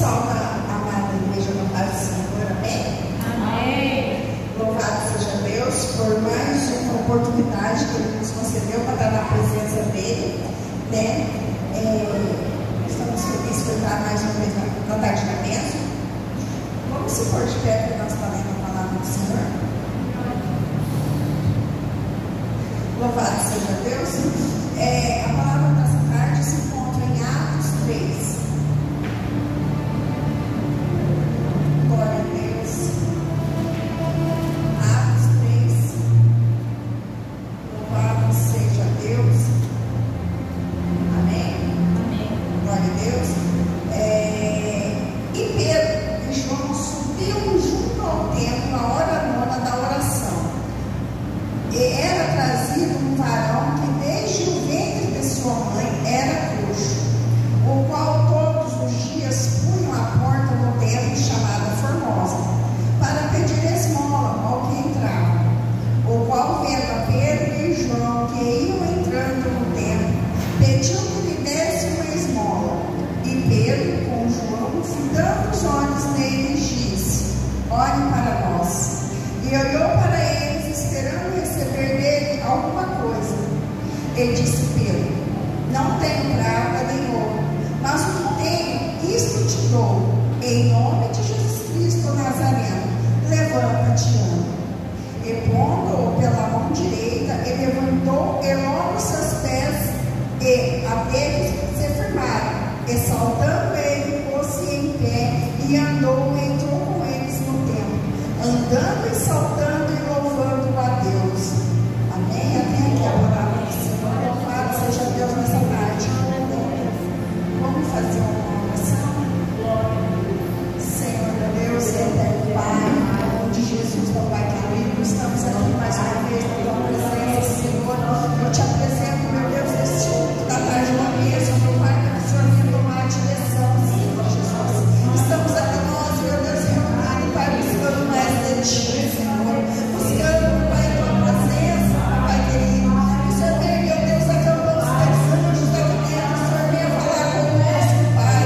pessoal da amada Igreja da Paz do Senhor, amém? Amém. Louvado seja Deus por mais uma oportunidade que Ele nos concedeu para estar na presença dEle, né? Estamos felizes por estar mais uma vez na tarde da bênção. Vamos se pôr de pé para nós falarmos a palavra do Senhor. Louvado seja Deus. A palavra dessa tarde se encontra em Atos 3. Glória a Deus. Atos 3. Louvado seja Deus. Amém? Amém. Glória a Deus. E Pedro e João subiam junto ao templo na hora nona da oração. E era trazido um varão que desde o ventre de sua mãe era coxo, o qual todos os dias punham à porta do templo chamada Formosa, para pedir esmola ao que entrava. O qual, vendo a Pedro e João que iam entrando no templo, pediu que lhe desse uma esmola. E Pedro, com João, fitando os olhos neles, disse: olhe para nós. E olhou para eles, esperando receber dele alguma coisa. Ele disse: Pedro, não tenho prata nem ouro, mas o que tenho, isto te dou. Em nome de Jesus Cristo Nazareno, levanta-te e anda. E pondo-o pela mão direita, ele levantou e logo seus pés e a deles se firmaram. E saltando ele, pôs-se em pé e andou e entrou com eles no templo, andando e saltando e louvando a Deus. Amém? Até aqui a palavra do Senhor. Louvado seja Deus nessa tarde. Vamos fazer uma oração. Senhor Deus e eterno Pai, em nome de Jesus, meu Pai querido, estamos aqui mais uma vez na tua presença, Senhor. Eu te apresento, meu Deus, neste culto da tarde da mesa, meu Pai, que o Senhor venha tomar a direção, Senhor Jesus. Estamos aqui nós, meu Deus, reunidos, Pai, buscando mais de ti, Senhor. Buscando, Pai, a tua presença, Pai querido. O Senhor vem, meu Deus, acampando os teus anjos aqui dentro. O Senhor venha falar conosco, Pai.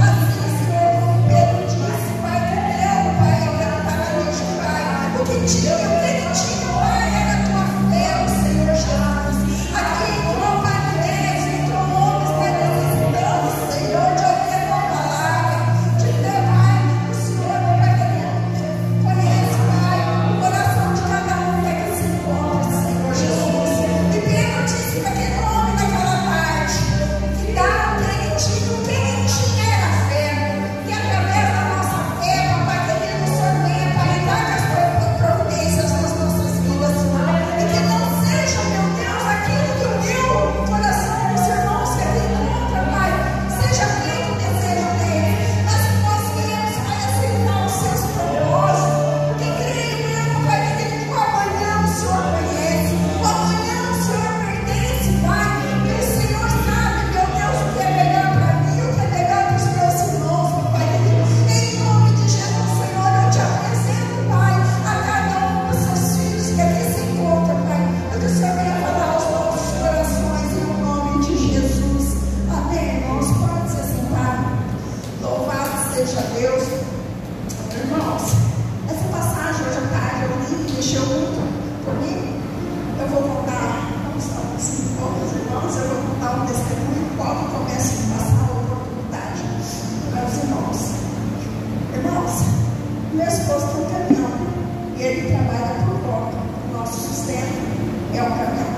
Assim, Senhor, como Pedro disse, Pai, que deu, Pai, aquele paralítico, Pai. O que tinha, o que ele tinha, Pai, era a tua fé, o Senhor Jesus. Aqui entrou, Pai, Deus, entrou homens, Pai, necessitando, Senhor, de ouvir a tua palavra, de ter, Pai, o Senhor, Pai, conhece, Pai, o coração de cada um que aqui se encontra, Senhor Jesus. E Pedro disse para aquele homem naquela tarde que dava o que ele tinha, o que ele tinha era fé, que através da nossa fé, Pai querido, o Senhor venha, Pai, dar as tuas providências nas nossas vidas, Senhor. E que não seja, meu Deus, aquilo que o meu coração dos irmãos que aqui encontra, Pai, seja feito o desejo dele, mas que nós venhamos, Pai, aceitar os seus propósitos. Que creio mesmo, Pai querido, que o amanhã o Senhor conhece, o amanhã o Senhor pertence, Pai. E o Senhor sabe, meu Deus, o que é melhor para mim, o que é melhor para os meus irmãos, meu Pai querido. Em nome de Jesus, Senhor, eu te apresento, Pai, a cada um dos seus filhos que aqui se encontram, Pai. Eu que o Senhor venha falar aos nossos corações, em nome de Jesus. Amém, irmãos? Pode se sentar. Louvado seja Deus. Irmãos, essa passagem hoje à tarde eu li e mexeu muito comigo. Eu vou contar, como estão assim, poucos irmãos, eu vou contar um testemunho qual que começa a passar a oportunidade para os irmãos. Irmãos, meu esposo tem um caminhão e ele trabalha por conta. O nosso sustento é um caminhão.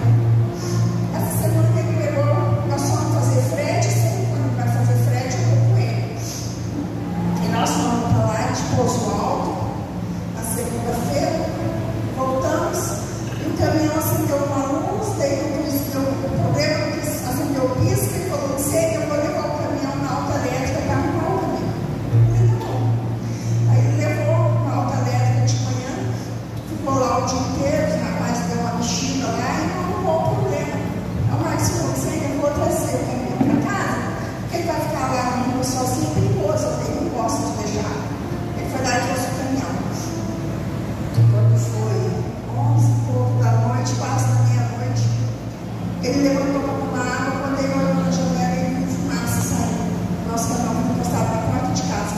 Essa semana que ele levou, nós fomos fazer frete, sempre quando vai fazer frete, eu vou com ele. E nós fomos para lá de Poço Alto, na segunda-feira, voltamos, e o caminhão acendeu uma luz, daí o problema é que acendeu o pisca, ele falou que sei, eu vou levar o caminhão na alta elétrica para arrumar o caminhão. Ele não. Aí ele levou uma alta elétrica de manhã, ficou lá o dia inteiro, os rapazes deu uma mexida lá e não arrumou o problema. Aí o Marcos falou que sei, eu vou trazer o caminhão para casa, porque ele vai ficar lá na rua sozinho, perigoso, ele não gosta de deixar. Ele foi lá e trouxe o caminhão. Quando foi 11 e pouco da noite, quase da meia-noite, ele levantou para tomar água. Quando ele olhou na janela, ele viu fumaça saindo. Nosso caminhão foi encostado na porta de casa.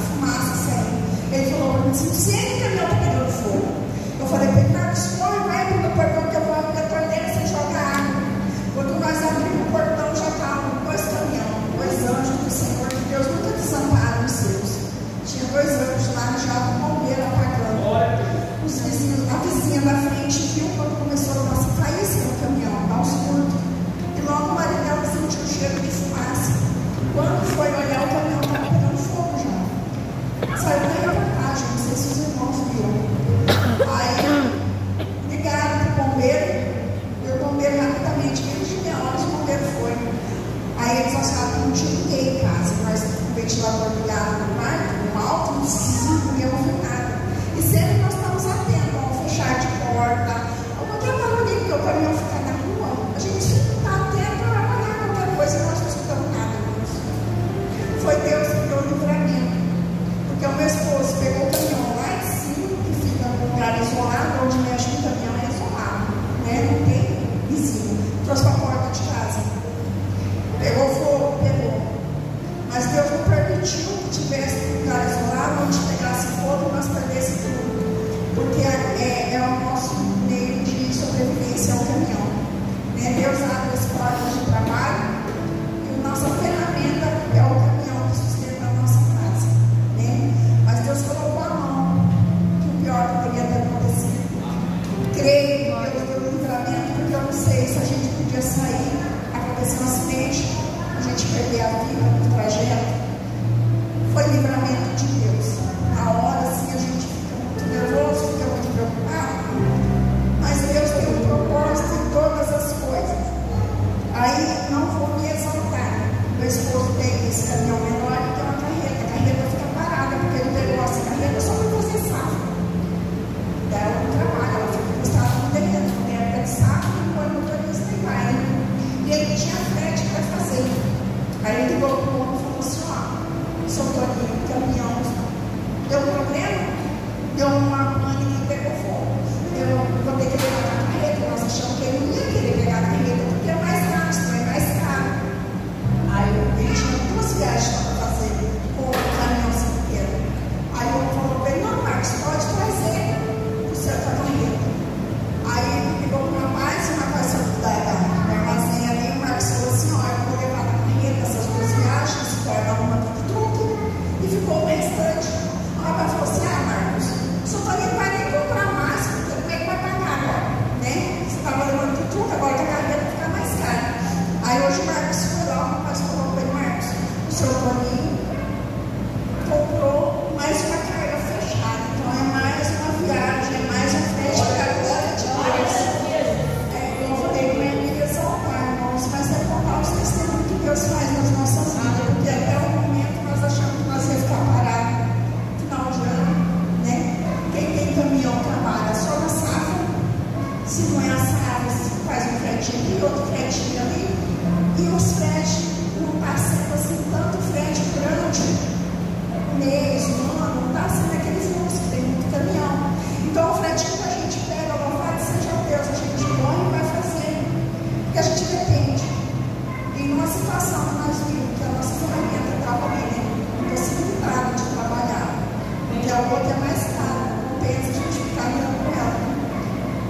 para a porta de casa. Pegou fogo, pegou. Mas Deus não permitiu que tivesse um lugar isolado onde pegasse fogo e nós perdesse tudo. Porque é o nosso meio de sobrevivência, é o caminhão. Deus abre as portas de trabalho e a nossa ferramenta é o caminhão que sustenta a nossa casa. Mas Deus colocou a mão que o pior poderia ter acontecido. Creio que Deus deu livramento, porque eu não sei se a gente podia sair, acontecer um acidente, a gente perder a vida no trajeto. Foi livramento de Deus. Na hora, assim, a gente fica muito nervoso, fica muito preocupado. Mas Deus tem um propósito em todas as coisas. Aí não vou me exaltar. Meu esposo tem esse caminhão menor e tem uma carreta. A carreta fica parada, porque ele pegou essa carreta só para fazer safra. Daí ela não trabalha, ela fica encostada no terreno. Tem época de safra e põe o motorista e vai. E ele tinha frete para fazer. Aí ele ligou para o homem e falou assim: ó, soltou ali o caminhão, deu um problema, deu uma pane que pegou fogo. Eu vou ter que levar a carreta. Nós achamos que ele não ia querer pegar a carreta, porque é mais gasto, é mais caro. Aí ele tinha 2 viagens para fazer com o caminhão inteiro. Aí eu falei para ele: não, Marcos, pode trazer o seu carreta. Aí ele ligou para o rapaz saiu da armazém ali. O Marcos falou assim: ó, eu vou levar a carreta essas 2 viagens, guardar uma de truque, e ficou o restante. O rapaz falou assim: ah, Marcos, o senhor não vai nem comprar mais, porque como é que vai pagar agora? Você estava levando de truque, agora a carreta fica mais cara. Aí hoje o Marcos foi lá, o rapaz falou para ele: Marcos, o seu Toninho comprou mais uma carga fechada, então é mais uma viagem, é mais um frete para a glória de Deus. Eu falei para ele exaltar, irmãos, mas é contar os testemunhos que Deus faz nas nossas vidas, porque até o momento nós achamos que nós ia ficar parados no final de ano, Quem tem caminhão trabalha só na safra, se põe a safra, se faz um fretinho aqui, outro fretinho ali, e os fretes não está sendo assim tanto frete grande, mês, um ano, não está sendo aqueles monstros que tem muito caminhão. Então o fretinho que a gente pega, louvado seja Deus, a gente põe e vai fazer, porque a gente depende. E numa situação que nós vimos que a nossa ferramenta estava bem, impossibilitada de trabalhar, porque a outra é mais cara, não pensa a gente ficar andando com ela.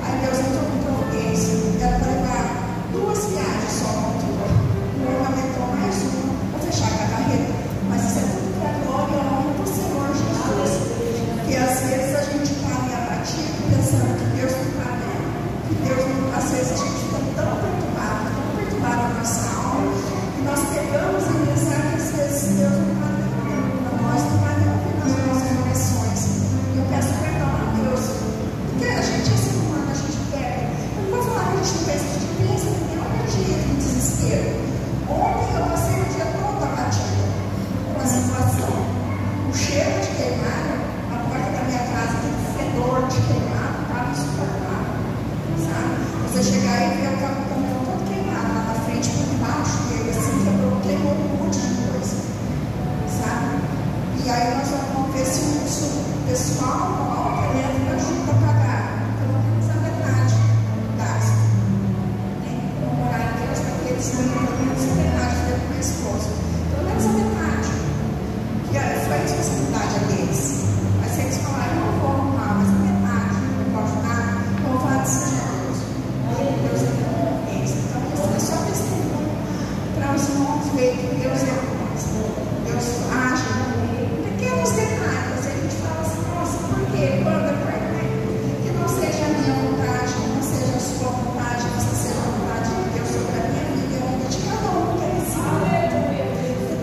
Aí Deus entrou com providência, era para levar 2 viagens só no motor. O homem aumentou mais uma para fechar com a carreta. Mas isso é tudo para a glória e a honra do Senhor Jesus. Porque às vezes a gente está ali abatido, pensando que Deus não está vendo, que Deus não. Às vezes a gente fica tão perturbado a nossa alma, que nós pegamos e pensar que às vezes Deus não está vendo, nós não está vendo nas nossas orações. E eu peço perdão a Deus, porque a gente é ser humano, a gente pega. Eu não vou falar que a gente pensa, a gente pensa que tem uma energia de desespero. Ontem eu passei o dia todo abatido com a situação. O cheiro de queimado, a porta da minha casa tem um fedor de queimado, estava insuportável, sabe? Você chegar e ver o caminhão todo queimado lá na frente, por debaixo dele, assim, queimou um monte de coisa, sabe? E aí nós vamos ver se o pessoal com a alta elétrica ajuda a pagar pelo menos a metade do gasto. Vamos orar a Deus para que eles tenham pelo menos a metade do meu esposo. Pelo menos a metade. Que foi a responsabilidade deles. Mas se eles falarem: não vou arrumar, mas a metade, não vou ajudar, louvado seja Deus. Deus é bom com eles. Então isso é só testemunho para os irmãos verem que Deus é bom. Deus age em pequenos detalhes. A gente fala assim: nossa, por quê? Quando? Que não seja a minha vontade, que não seja a sua vontade, que seja a vontade de Deus sobre a minha vida e a vida de cada um que é esse momento.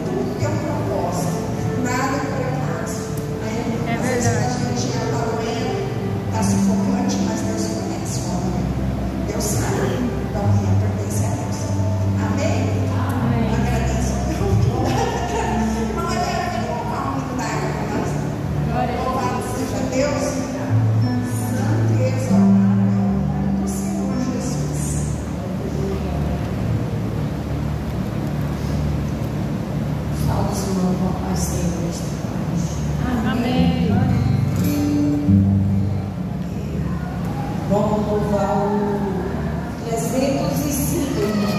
Tudo tem um propósito, nada por acaso. É verdade. A gente já está doendo, está sufocante, mas Deus conhece o homem. Deus sabe, então a pertence a Deus. Amém? Amém. Agradeço a Deus. Não é colocar um minuto d'água para nós. Louvado seja Deus. Santo e exaltado é o nome do Senhor Jesus. Fala, Senhor, com a paz Senhor. Amém. Vamos louvar o 305.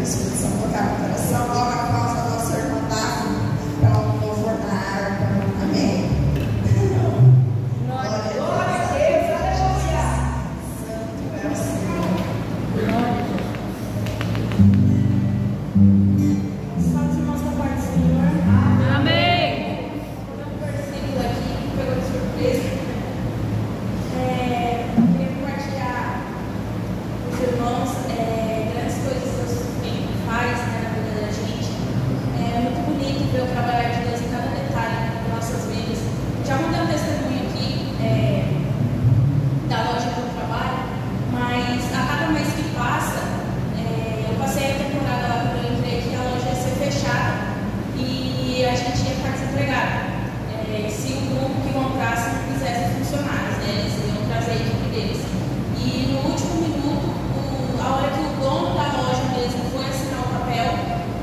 o Espírito Santo tocar no coração, logo após a nossa irmandade, para um louvor na harpa. Amém? Glória a Deus, aleluia. Santo é o Senhor. Salve os irmãos da parte do Senhor. Amém. Vou dar um versículo aqui que me pegou de surpresa. Queria compartilhar com os irmãos grandes coisas que Deus faz, né, na vida da gente. É muito bonito ver o trabalhar de Deus em cada detalhe das nossas vidas. Já vou dar um testemunho aqui da loja que eu trabalho, mas a cada mês que passa, eu passei a temporada lá quando eu entrei aqui, a loja ia ser fechada e a gente ia ficar desempregado. Se o grupo que comprasse não quisesse funcionários, né, eles iam trazer a equipe deles. E no último minuto, a hora que o dono da loja mesmo foi assinar o papel,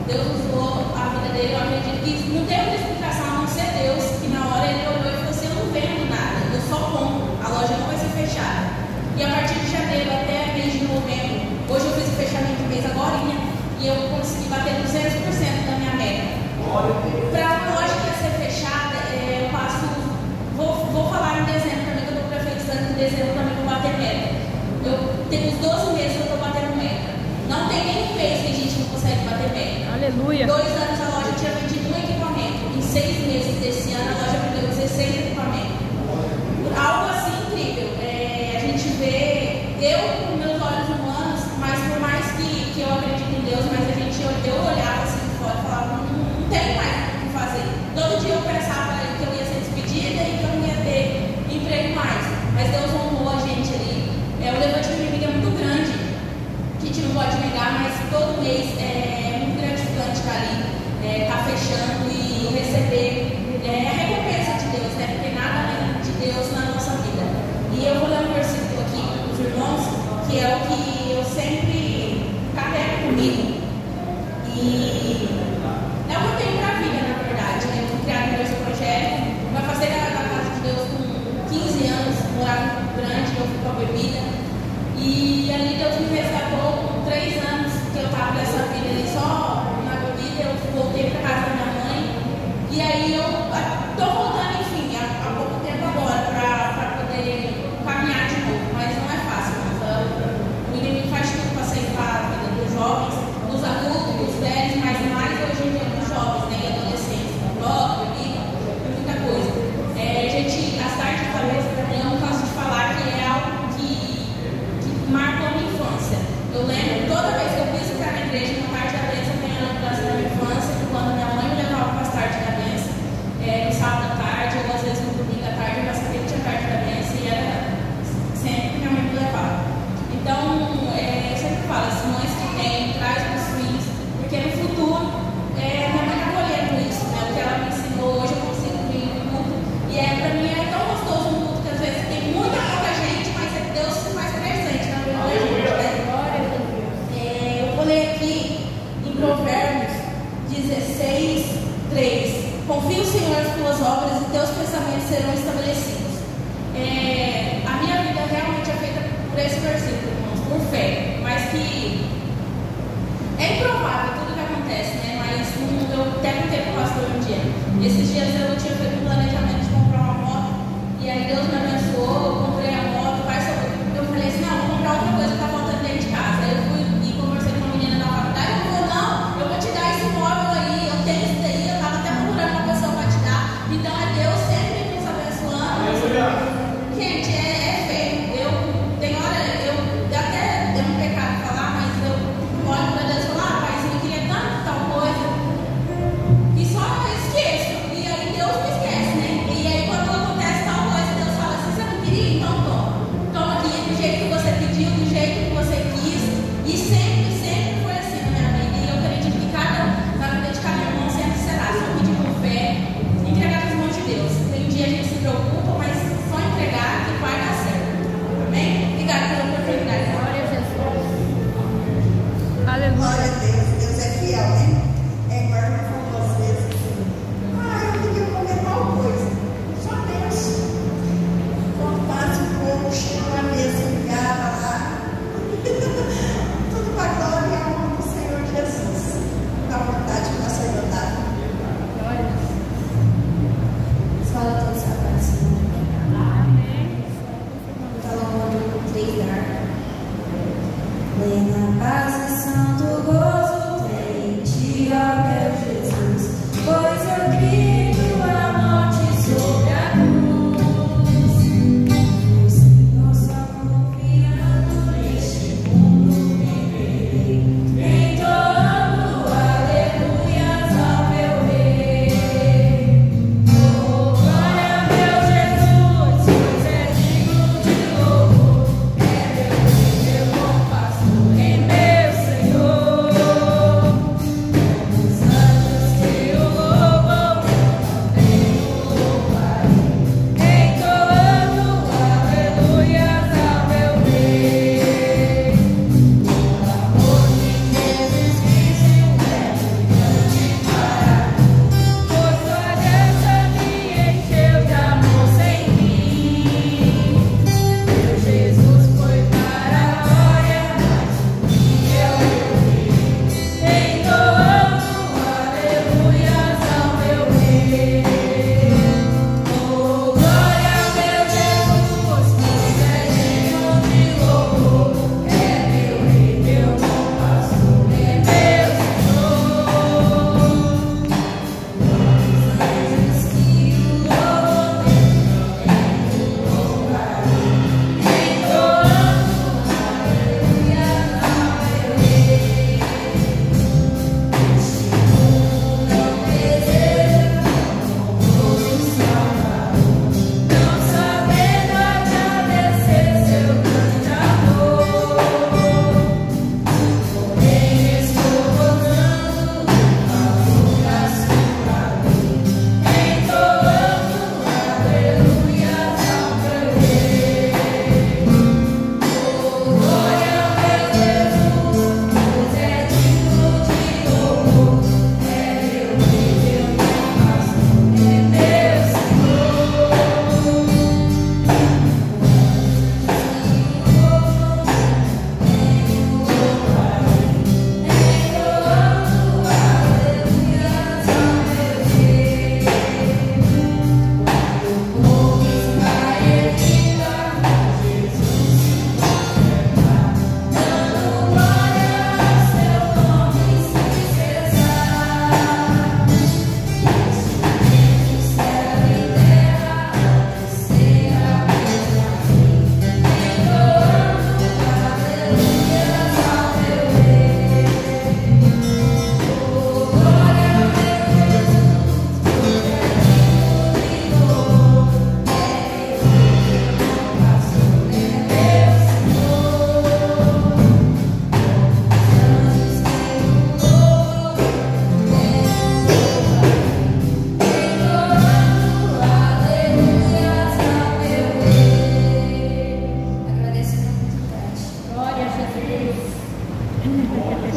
Deus usou a vida dele. Eu acredito que não teve outra explicação a não ser Deus, que na hora ele olhou e falou assim: eu não vendo nada, eu só compro, a loja não vai ser fechada. E a partir de janeiro até mês de novembro, hoje eu fiz o fechamento do mês agorinha e eu consegui bater 200% da minha meta. Para a loja que ia ser fechada, eu passo. Vou falar em dezembro também, que eu estou profetizando que em dezembro também vou bater meta. Eu tenho uns 12 meses que eu estou batendo meta. Não tem nenhum mês que a gente não consegue bater meta. Aleluia. 2 anos a loja tinha vendido um equipamento. Em 6 meses desse ano a loja vendeu 16 equipamentos. Algo assim incrível. A gente vê, eu com meus olhos humanos, mas por mais que eu acredite em Deus, mas eu olhava assim de fora e falava: não tem mais o que fazer. Todo dia eu pensava que eu ia ser despedida e que eu não ia ter emprego mais. Mas Deus honrou a gente ali. O levante do inimigo é muito grande, a gente não pode negar, mas todo mês é muito gratificante estar ali, estar fechando e receber a recompensa de Deus, né? Porque nada além de Deus na nossa vida. E eu vou ler um versículo aqui para os irmãos, que é o que eu sempre carrego comigo. E é o que eu tenho para a vida, na verdade. Eu fui criada no meu projeto, vai fazer da casa de Deus com 15 anos, morar no Campo Grande, eu fui com a bebida. E ali Deus me resgatou com 3 anos que eu estava nessa vida ali só na bebida. Eu voltei para casa da minha mãe. E aí eu estou voltando, enfim, há pouco tempo agora para poder caminhar de novo. Mas não é fácil. O inimigo faz tudo para ceifar a vida dos jovens, dos adultos, dos velhos, mas mais hoje em dia dos jovens, né, e adolescentes, droga, bebida, muita coisa. As tardes de cabeça, para mim, eu não canso de falar que é algo que marcou a minha infância. Eu lembro, toda vez que eu quis entrar na igreja, na tarde da bênção, eu tenho a lembrança da minha infância, quando minha mãe me levava para as tardes da bênção, no sábado à tarde, ou às vezes no domingo à tarde, eu já sabia que tinha tarde da bênção e era sempre que minha mãe me levava. Então, eu sempre falo, as mães que têm, traz para os filhos, porque no futuro, minha mãe está colhendo isso, né? O que ela me ensinou hoje, eu consigo vir no culto. E para mim é tão gostoso um culto que às vezes tem muita pouca gente, mas é Deus que faz presente na vida da gente, né? Eu vou ler aqui em Provérbios 16:3. Confia o Senhor as tuas obras e teus pensamentos serão estabelecidos. A minha vida realmente é feita por esse versículo, irmãos, por fé, mas que é improvável tudo que acontece, né? Mas eu até contei para o pastor um dia. Esses dias eu tinha feito um planejamento de comprar uma moto, e aí Deus me abençoou, eu comprei a moto, eu falei assim: não, vou comprar outra coisa que está faltando dentro de casa. Aí eu fui e conversei com uma menina na faculdade, ela falou: não, eu vou te dar esse móvel aí, eu tenho isso daí, eu estava até procurando uma pessoa para te dar. Então é Deus sempre nos abençoando. Gente, é feio. Tem hora, até é um pecado falar, mas eu olho para Deus e falo: ah, paizinho, eu queria tanto tal coisa, e só eu esqueço. E aí Deus me esquece.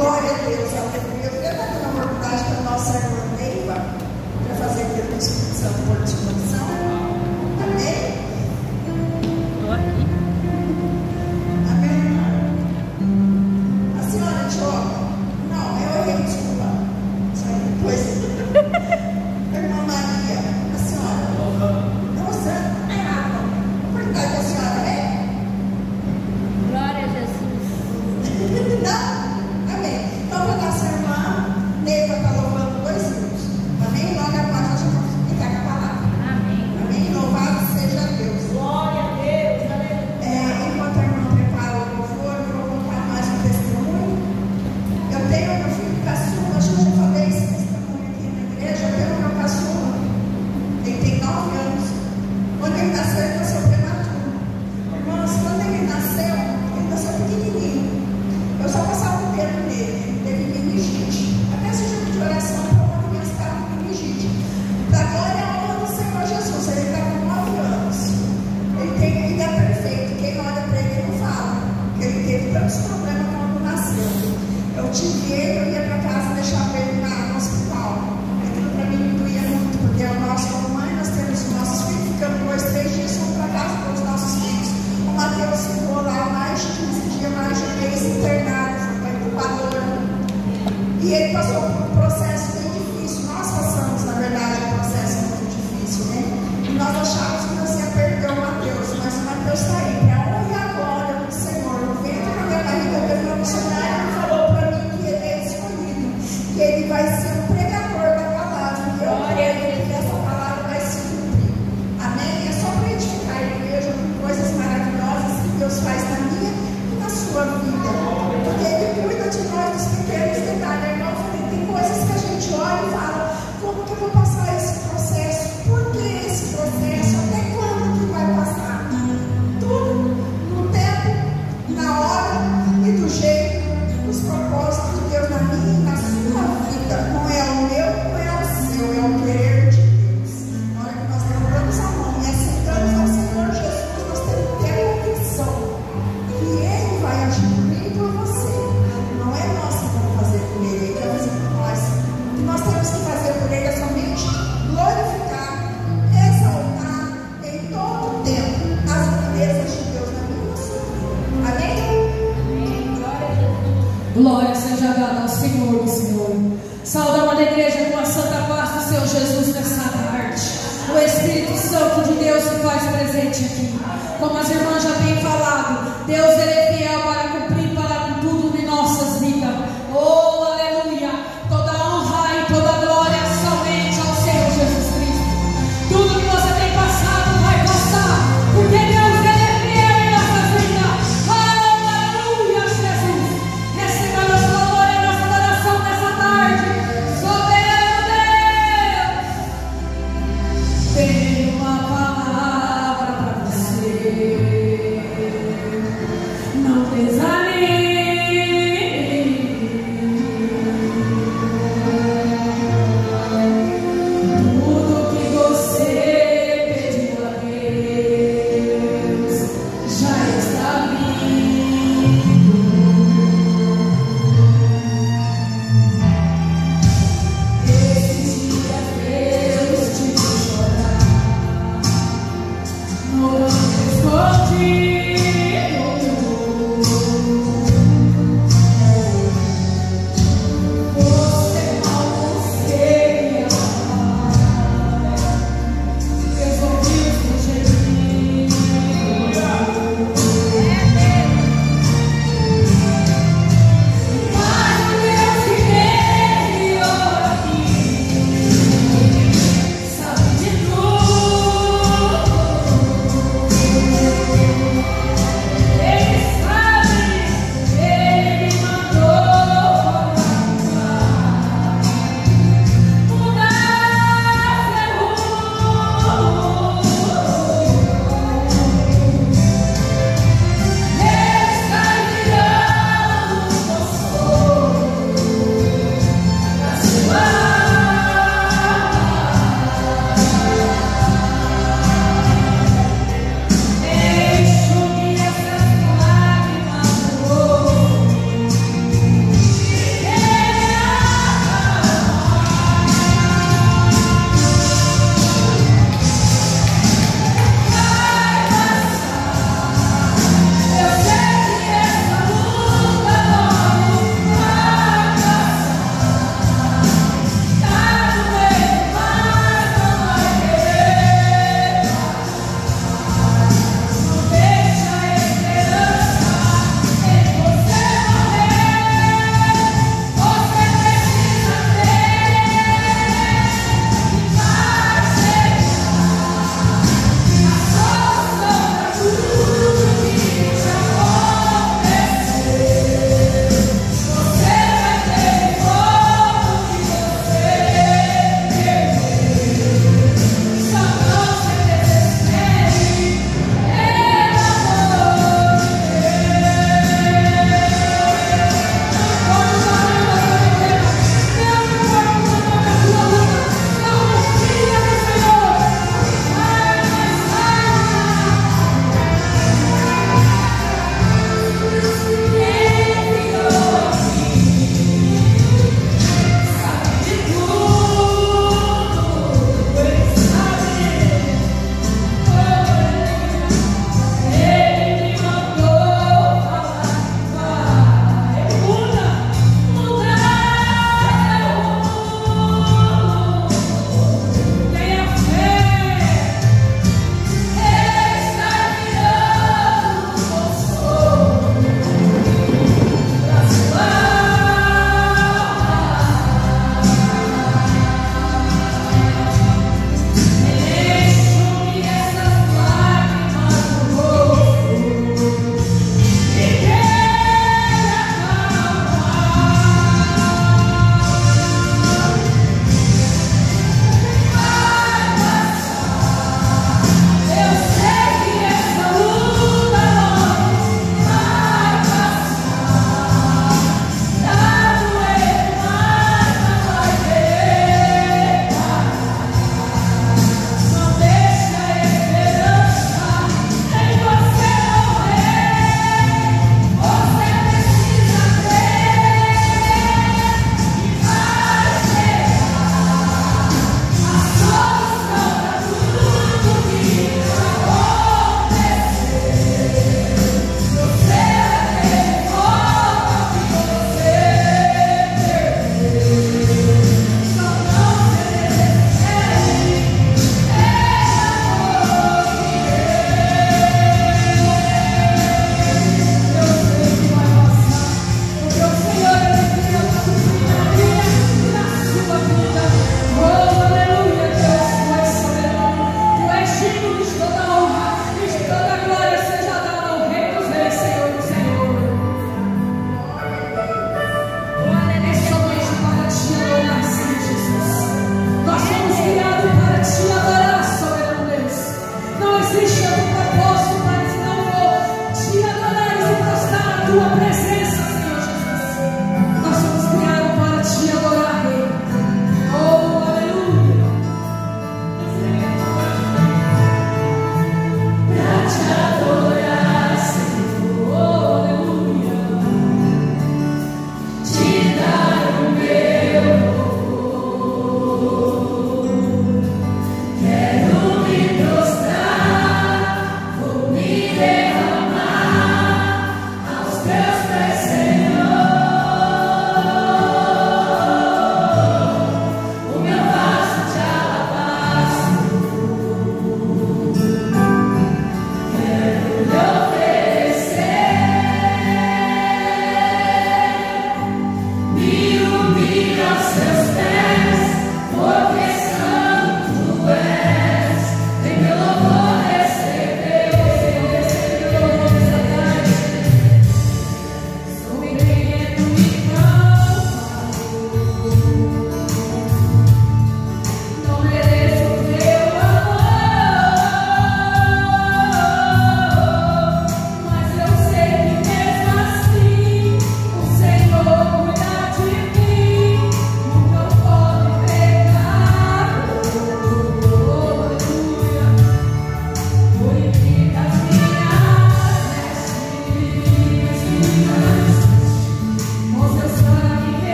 Glória a Deus, aleluia. Eu queria dar uma oportunidade para a nossa irmã Neiva, para fazer aquilo que o Espírito Santo por disposição. Amém? Amém? A senhora Diogo? Não, eu errei, desculpa. Só depois. A irmã Maria, a senhora? Nossa, é errado. Oportunidade da senhora, né? Glória a Jesus. Não? Amém. Então, para nossa irmã Neiva está louvando 2 minutos. Amém? Logo após nós vamos ficar com a palavra. Amém. Amém? Louvado seja Deus. Glória a Deus. Enquanto a irmã prepara o louvor, eu vou contar mais um testemunho. Eu tenho meu filho caçula, acho que eu já falei esse testemunho aqui na igreja. Eu tenho meu caçula, ele tem 9 anos. Quando ele nasceu prematuro. Irmãos, quando ele nasceu pequenininho. Eu só passava o tempo nele, ele teve meningite. Até esse tipo de oração para uma criança estar com meningite. Da glória e honra do Senhor Jesus, ele está com 9 anos. Ele tem vida perfeita. Quem olha para ele não fala, porque ele teve tantos problemas quando nasceu. Eu tive ele, eu ia para casa e deixava ele no hospital. Aquilo para mim me doía muito, porque nós, como mãe, nós temos os nossos filhos, ficamos 2, 3 dias, fomos para casa com os nossos filhos. O Mateus ficou lá mais de 15 dias, mais de 1 mês internado, foi para a incubadora. E ele passou por um processo bem difícil. Nós passamos, na verdade, um processo muito difícil, né? E nós achávamos que nós ia perder o Mateus, mas o Mateus está aí, para a honra e a glória do Senhor. No ventre da minha barriga, eu tenho uma missionária que falou para mim que ele é escolhido, que ele vai ser o pregador da palavra. E eu creio que essa palavra vai se cumprir. Amém? É só para edificar a igreja com coisas maravilhosas que Deus faz na minha e na sua vida. Porque Ele cuida de nós dos pequenos detalhes. Irmão, eu falei, tem coisas que a gente olha e fala, como que eu vou passar esse processo? Por que esse processo? Até quando que vai passar? Tudo no tempo, na hora e do jeito, os propósitos de Deus na minha e na sua vida. Não é o meu, não é o seu, é o querer de Deus. Na hora que nós levantamos a mão e aceitamos ao Senhor Jesus, nós temos que ter a convicção que Ele vai agir por mim e por você. Não é nós que vamos fazer por Ele, Ele vai fazer por nós. O que nós temos que fazer por Ele é somente glorificar, exaltar em todo o tempo as grandezas de Deus na minha e na sua vida. Amém? Glória a Deus. Glória seja dada ao Senhor, Senhor. Saudamos a igreja com a santa paz do Senhor Jesus nessa tarde. O Espírito Santo de Deus se faz presente aqui. Como as irmãs já têm falado, Deus ele é fiel para cumprir para tudo em nossas vidas. Oh, aleluia! Toda honra e toda glória somente ao Senhor Jesus Cristo. Tudo que você tem passado vai passar, porque Deus ele é fiel em nossas vidas. Oh, aleluia, Jesus! Receba nosso louvor e nossa adoração nessa tarde. Soberano Deus, tenho uma palavra para você.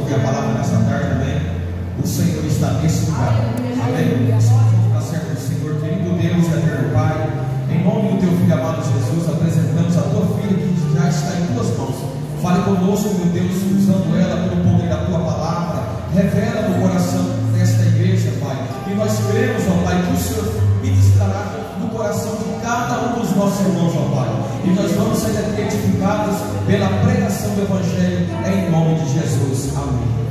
ouvir a palavra nessa tarde, amém? O Senhor está nesse lugar, amém? Vamos ficar certo do Senhor, querido Deus e eterno Pai, em nome do teu filho amado Jesus, apresentamos a tua filha que já está em tuas mãos. Fale conosco, meu Deus, usando ela pelo poder da tua palavra. Revela no coração desta igreja, Pai. E nós cremos, ó Pai, que o Senhor ministrará no coração de cada um dos nossos irmãos, ó Pai. E nós vamos ser edificados pela pregação do Evangelho, em nome de Jesus. Amém.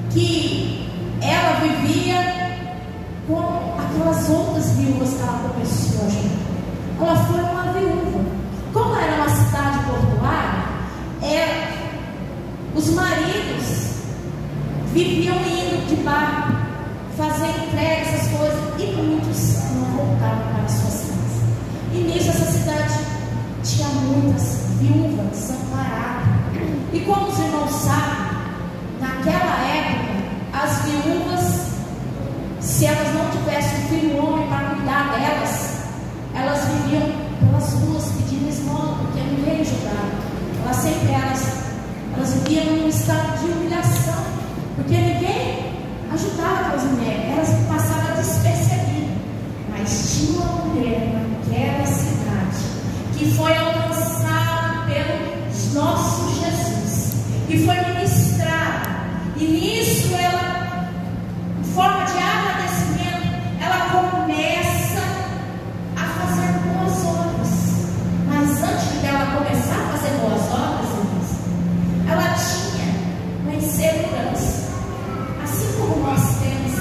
Que ela vivia com aquelas outras viúvas viviam indo de barco, fazer entrega, essas coisas, e muitos não voltavam para suas casas. E nisso essa cidade tinha muitas viúvas desamparadas. E como os irmãos sabem, naquela época, as viúvas, se elas não tivessem um filho homem para cuidar delas, elas viviam pelas ruas pedindo esmola, porque ninguém ajudava. Elas viviam num estado de humilhação, porque ninguém ajudava aquelas mulheres, elas passavam despercebidas. Mas tinha uma mulher naquela cidade que foi alcançada pelo nosso Jesus, e foi ministrada, e nisso ela, em forma de agradecimento, ela começa a fazer boas obras. Mas antes dela começar a fazer boas obras, ela tinha uma insegurança, assim como nós temos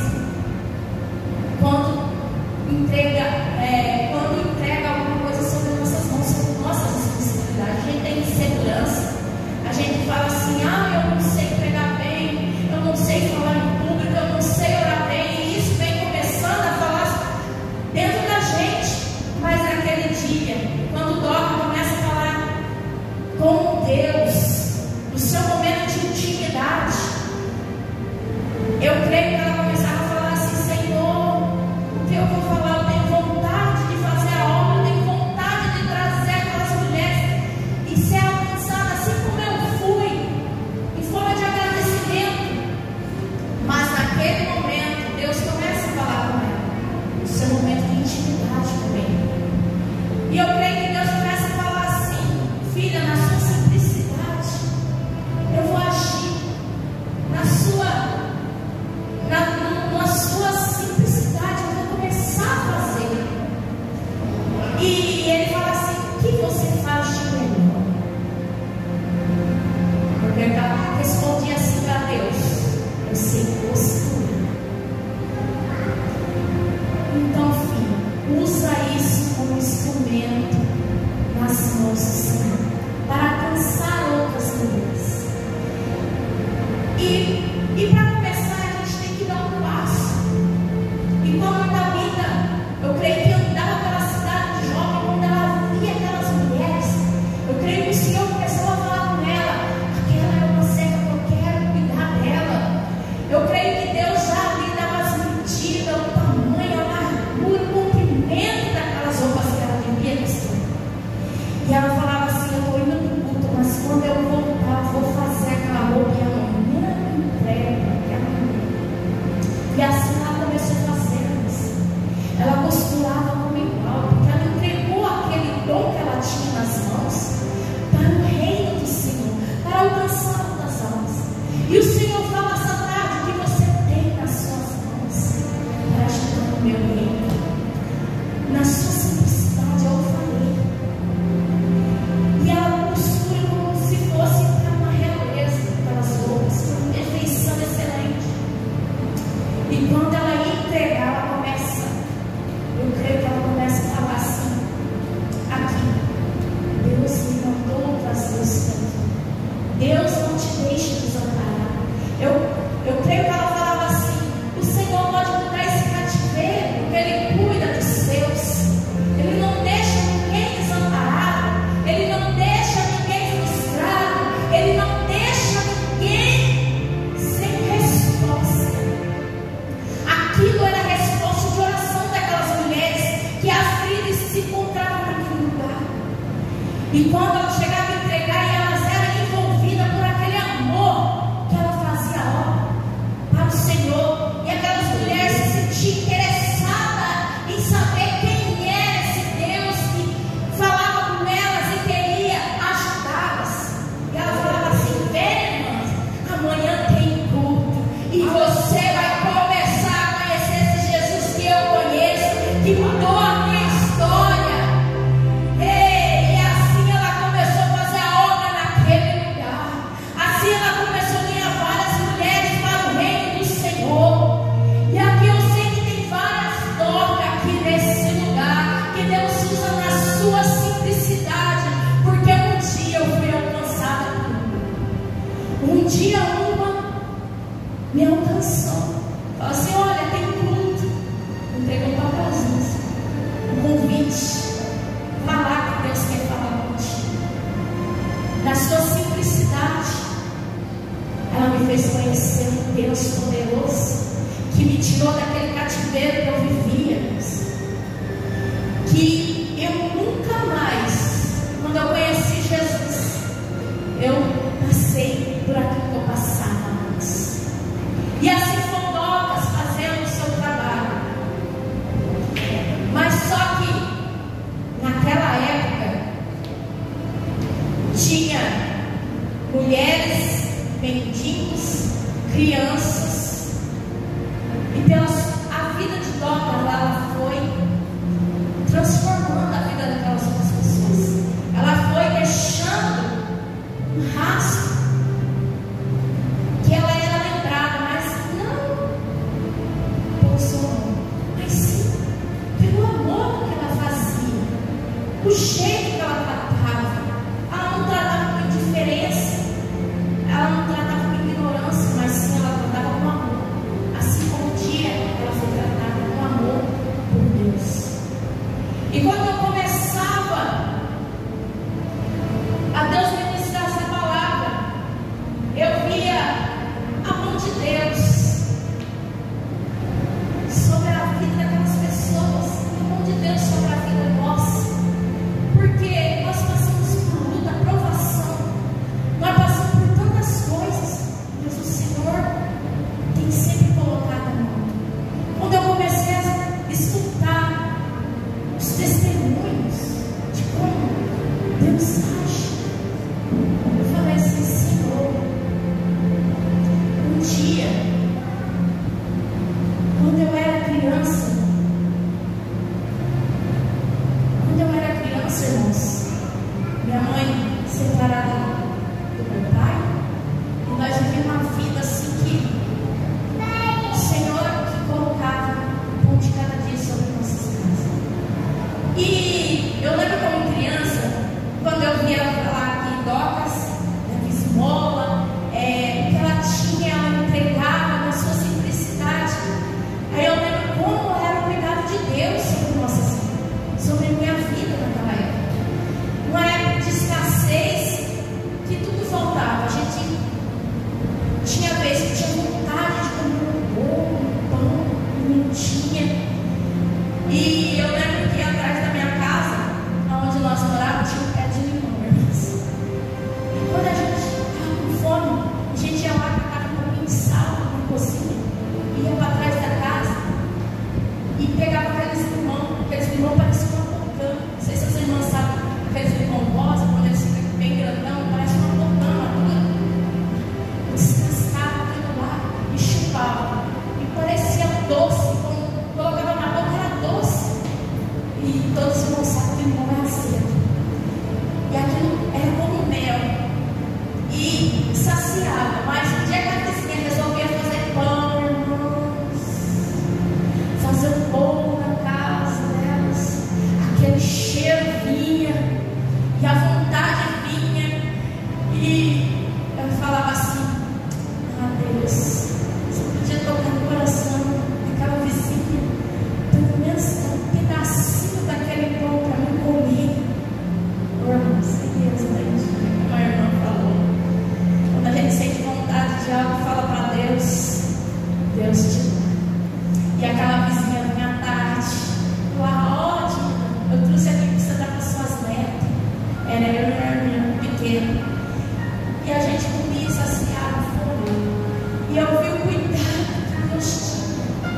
quando entrega alguma coisa sobre nossas mãos, sobre nossas responsabilidades. A gente tem insegurança, a gente fala assim: eu não sei pregar bem, eu não sei falar em público, eu não sei orar bem, e isso vem começando a falar dentro da gente. Mas naquele dia, quando o Doc começa a falar com Deus, no seu momento de intimidade, eu creio que ela começava a falar assim: Senhor, o que eu vou falar? Eu tenho vontade de fazer a obra, eu tenho vontade de trazer aquelas mulheres e ser alcançada assim como eu fui, em forma de agradecimento. Mas naquele momento, Deus começa a falar com ela, no seu momento de intimidade comigo. E eu creio que Deus começa a falar assim: filha, na sua simplicidade, eu vou agir na sua simplicidade, eu vou começar a fazer. E ele fala assim: o que você faz de melhor? Porque ela respondia assim para Deus: eu sei costurar. Então, filho, usa isso como instrumento nas mãos do Senhor para alcançar outras mulheres. E para começar, a gente tem que dar um passo. E como a Tabita, eu creio que andava pela cidade de jovem, quando ela via aquelas mulheres, eu creio que o Senhor começou a falar com ela: aquela é uma cega que eu quero cuidar dela. Eu creio que Deus já ali dava as medidas, o tamanho, a largura, o comprimento daquelas roupas que ela devia vestir. E ela falava assim: eu estou indo para o culto, mas quando eu voltar, eu vou fazer aquela roupa e amanhã eu entrego aquela mulher. E assim ela começou a fazer isso. Ela costurava como igual, porque ela entregou aquele dom que ela tinha nas mãos para o reino do Senhor, para alcançar outras almas. E o Senhor fala essa tarde: o que você tem nas suas mãos para ajudar no meu reino. Na sua simplicidade, eu falei. E ela costura como se fosse para uma realeza, aquelas roupas, para uma perfeição excelente. E quando ela ia entregar, ela começa, eu creio que ela começa a falar assim: aqui, Deus me mandou trazer isso daqui. Deus não te deixa desamparar. Eu creio que ela falava assim: o Senhor pode mudar esse cativeiro, porque Ele cuida dos seus. Ele não deixa ninguém desamparado, Ele não deixa ninguém frustrado, Ele não deixa ninguém sem resposta. Aquilo era a resposta de oração daquelas mulheres que aflitas se encontravam naquele lugar. E quando ela chegava a entregar, e elas eram envolvidas por aquele amor que ela fazia para o Senhor. E aquelas mulheres se sentiam interessadas em saber quem era esse Deus que falava com elas e queria ajudá-las. E ela falava assim: vem, irmãs, amanhã tem culto e você vai começar a conhecer esse Jesus que eu conheço, que mudou a minha história. E assim ela começou a fazer a obra naquele lugar. Assim ela começou a ganhar várias mulheres para o reino do Senhor. E aqui eu sei que tem várias dobras aqui nesse lugar, que Deus usa na sua simplicidade, porque um dia eu fui alcançada por um dia uma me convite. Vá lá que Deus quer falar contigo. Na sua simplicidade, ela me fez conhecer um Deus poderoso que me tirou daquele cativeiro que eu vivia, que eu nunca mais, quando eu conheci Jesus, eu passei por aquilo que eu passava antes. E assim foi Docas fazendo o seu trabalho. Mas só que naquela época tinha mulheres, mendigos, crianças, e a vida de Docas, ela foi transformando a vida daquelas outras pessoas. Ela foi deixando um rastro que ela era lembrada, mas não pelo seu nome, mas sim pelo amor que ela fazia, o jeito que ela tratava. Ela não tratava com indiferença, ela não tratava com ignorância, mas sim ela tratava com amor. Assim como um dia ela foi tratada com amor por Deus. E quando eu começava a Deus me ministrar essa palavra, eu via a mão de Deus sobre a vida daquelas pessoas, a mão de Deus sobre a vida nossa, porque nós passamos por luta, provação, nós passamos por tantas coisas, mas o Senhor tem sempre colocado a mão. Quando eu comecei a escutar os testemunhos de como Deus age, eu falei assim: Senhor, um dia, quando eu era criança, irmãos, minha mãe separada do meu pai, e nós vivíamos uma vida assim que o Senhor que colocava o pão de cada dia sobre nossas casas. E eu lembro como criança, quando eu via falar aqui em Docas, na esmola, que ela tinha, ela entregava na sua simplicidade. Aí eu lembro como era o cuidado de Deus sobre nossas vidas, sobre a minha vida naquela época. Uma época de escassez, que tudo faltava. A gente tinha vezes que tinha vontade de comer um bolo, um pão, e não tinha. E eu lembro que atrás da minha casa, onde nós morávamos, tinha um pé de limão, irmãs. E quando a gente estava com fome, a gente ia lá e catava um pouquinho de sal na cozinha, ia para trás da casa e pegava aqueles limão pareciam uma bocã. Não sei se as irmãs sabem, aqueles limão rosa, quando eles ficam bem grandão, parece uma bocã madura. Descascava aquilo lá e chupava. E parecia doce, quando colocava na boca era doce. E todos os irmãos sabem que o limão era azedo. E aquilo era como mel. E saciava. Mas o dia que a vizinha resolvia fazer pão, irmãos, fazer um bolo na casa delas, aquele cheiro vinha, e a vontade vinha, e eu falava assim: ah, Deus, você podia tocar no coração daquela vizinha, pelo menos um pedacinho daquele pão para mim comer. Ô, irmão, sem Deus, né? Como a irmã falou, quando a gente sente vontade de algo, fala para Deus, Deus te dá. E aquela vizinha vinha à tarde, lá, ótimo, eu trouxe aqui para você dar para suas netas. Era eu e minha irmã pequena. E a gente comia e saciava fome. E eu vi o cuidado que Deus tinha.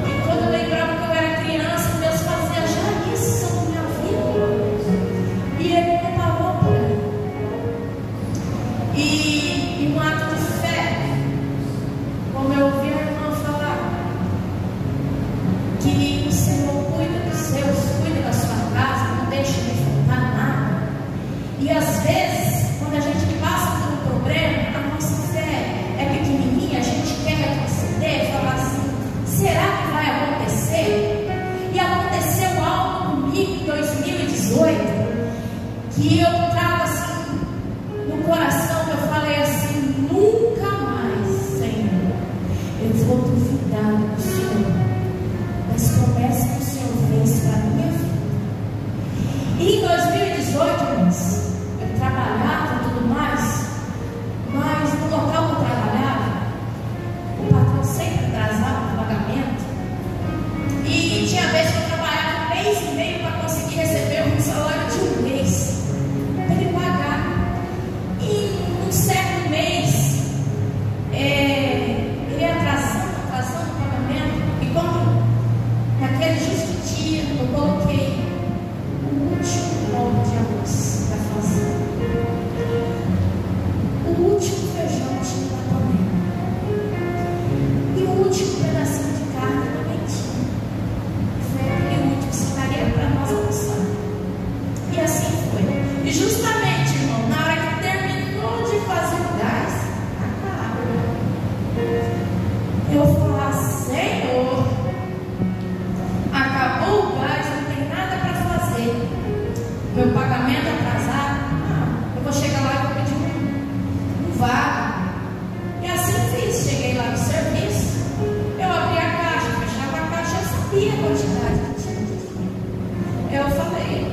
E quando eu lembrava que eu era criança, Deus fazia já isso sobre minha vida. E Ele não parou por aí. E um ato de fé, como eu ouvi a irmã falar, que o Senhor cuida dos seus, cuida da sua casa, não deixa de faltar nada. E às vezes, quando a gente passa por um problema, a nossa fé é pequenininha, a gente quer retroceder, falar assim: será que vai acontecer? E aconteceu algo comigo em 2018, que eu trago assim no coração, que eu falei assim: nunca mais, Senhor, eu vou duvidar do Senhor, das promessas que o Senhor fez para a minha vida.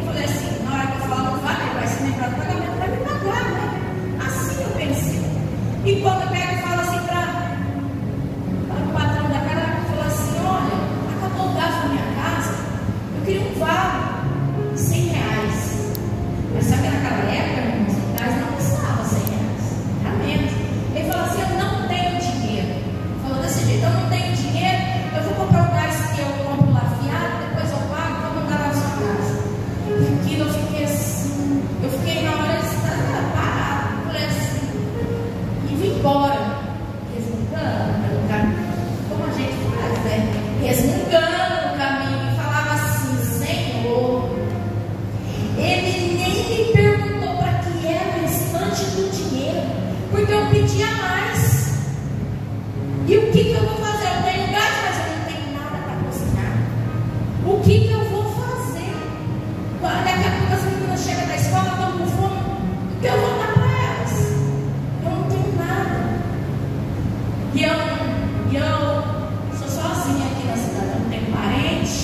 falei assim, na hora que eu falo, vai ser lembrado do pagamento, vai me pagar, né? Assim eu pensei. E quando eu pego e falo assim para o patrão da casa, ele falou assim, olha, acabou o gás na minha casa, eu queria um vale de R$100. Mas sabe que naquela época, irmãos, o gás não custava R$100, era menos. Ele falou assim, eu não tenho dinheiro. Falou desse jeito, eu não tenho dinheiro, eu vou comprar o gás que eu compro lá fiado, depois eu pago, vou mandar lá na sua casa. E aquilo eu fiquei assim, eu fiquei na hora de estar parado, falei assim, e vim embora, resmungando pelo caminho, como a gente faz, né? Resmungando no caminho, e falava assim, Senhor, ele nem me perguntou para que era o restante do dinheiro, porque eu pedia mais. E o que eu vou fazer? Eu tenho gás, mas eu não tenho nada para cozinhar. O que eu vou fazer? Daqui a pouco as meninas chegam da escola, estão com fome. O que eu vou dar para elas? Eu não tenho nada. E eu sou sozinha aqui na cidade. Eu não tenho parente,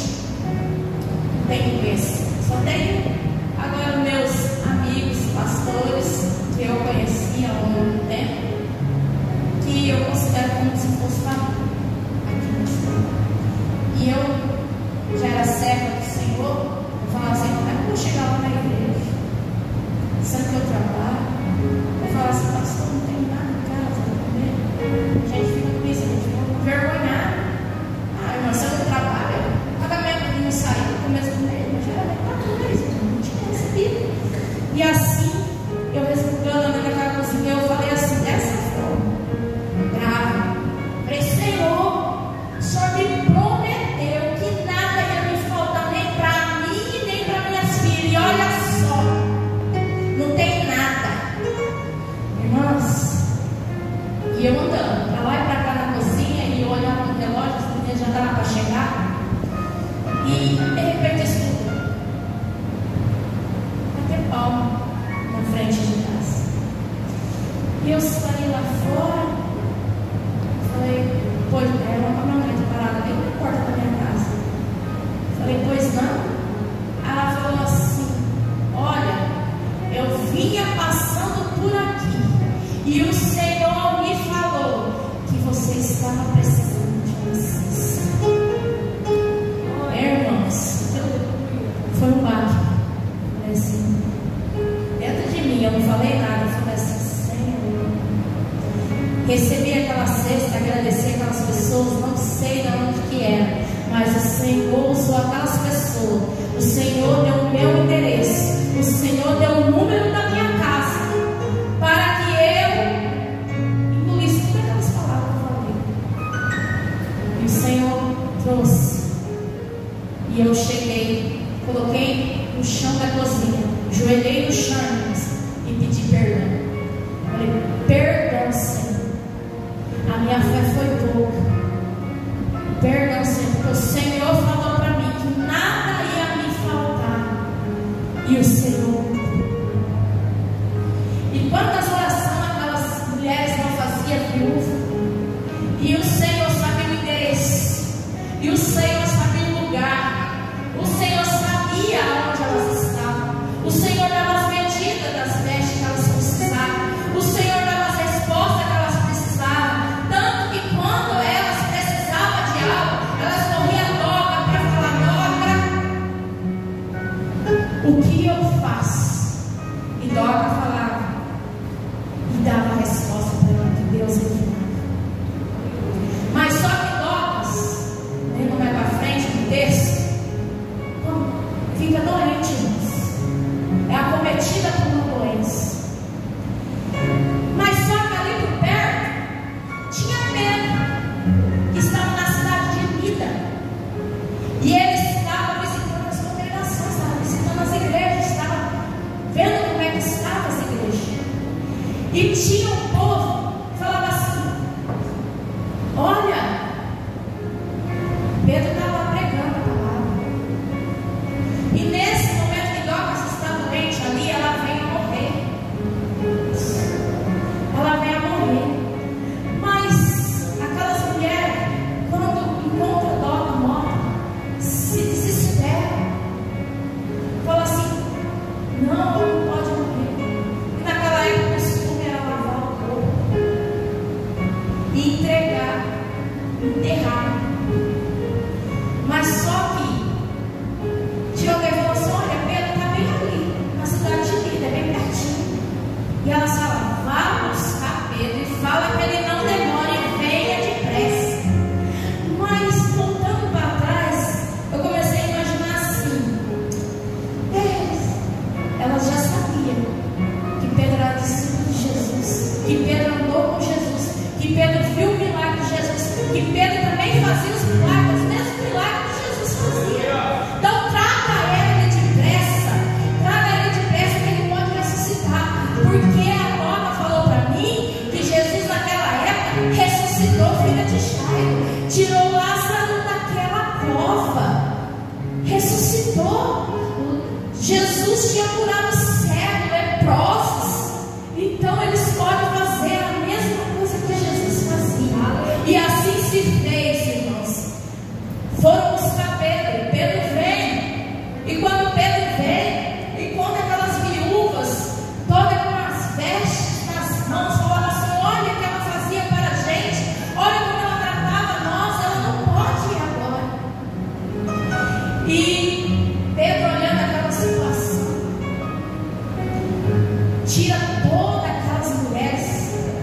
não tenho bênção. Só tenho agora meus amigos, pastores, que eu conheci há um longo tempo, que eu considero como se fosse família aqui na cidade. E eu já era serva do Senhor, eu falava assim, como é que eu vou chegar lá na igreja? Sendo que eu trabalho, eu falava assim, pastor, não tenho nada em casa para comer. A gente fica com isso, a gente fica envergonhado. Ah, irmã, se eu não trabalho, o pagamento não saiu no começo do mês, mas geralmente está tudo isso, eu não tinha recebido. E assim, eu resmungando naquela cozinha, eu falei assim, dessa forma, grave. Falei, Senhor, o Senhor me prometeu que nada ia me faltar, nem para mim, nem para minhas filhas. E olha só, não tem nada. Irmãs, e eu andando para lá e para cá na cozinha, e eu olhava no relógio, as meninas já estavam para chegar. E de repente escuto, bater palma na frente de casa. E eu saí lá fora, falei, pois é, uma caminhonete parada bem na porta da minha casa. Falei, pois não? Ela falou assim, olha, eu vinha passando por aqui e o Senhor me falou que você estava precisando de uma assistência. Irmãos, foi um baque. Falei assim, dentro de mim, eu não falei nada, eu falei assim, Senhor, recebi aquela cesta, agradeci aquelas pessoas, não sei de onde que era, mas o Senhor usou aquelas pessoas, o Senhor deu o meu endereço, o Senhor deu o número da minha casa, para que eu engolisse todas aquelas palavras que eu falei. E o Senhor trouxe. E eu cheguei, coloquei no chão da cozinha, joelhei no chão e pedi perdão. Falei, perdão, Senhor. A minha fé foi pouca. Perdão, Senhor, porque o Senhor falou para mim que nada ia me faltar. E o Senhor. E quantas orações aquelas mulheres não faziam viúva? E o Senhor sabia o endereço. E o Senhor sabia o lugar. O Senhor sabia onde elas estavam. O Senhor dava as medidas das vestes que elas precisavam. O Senhor dava as respostas que elas precisavam. Tanto que quando elas precisavam de algo, elas corriam logo para falar, Doca, o que eu faço? E Doca falava e dava a resposta para ela que Deus enviava. Mas só que Docas, nem mais para frente no texto, fica doente, irmãos. É acometida por uma doença. Mas só que ali por perto tinha Pedro, que estava na cidade de Lida. E ele estava visitando as congregações, estava visitando as igrejas, estava vendo como é que estava as igrejas. E tinha um povo que falava assim, olha, Pedro estava pregando a palavra. E nesse momento ressuscitou. Jesus tinha curado cego, leprosos. Então eles podem fazer a mesma coisa que Jesus fazia. E assim se fez, irmãos. Foram buscar Pedro. Pedro vem. E quando Pedro vem, encontra aquelas viúvas, todas com as vestes nas mãos, falando assim: olha o que ela fazia para a gente, olha como ela tratava nós, ela não pode ir agora. E Pedro, olhando aquela situação, tira todas aquelas mulheres,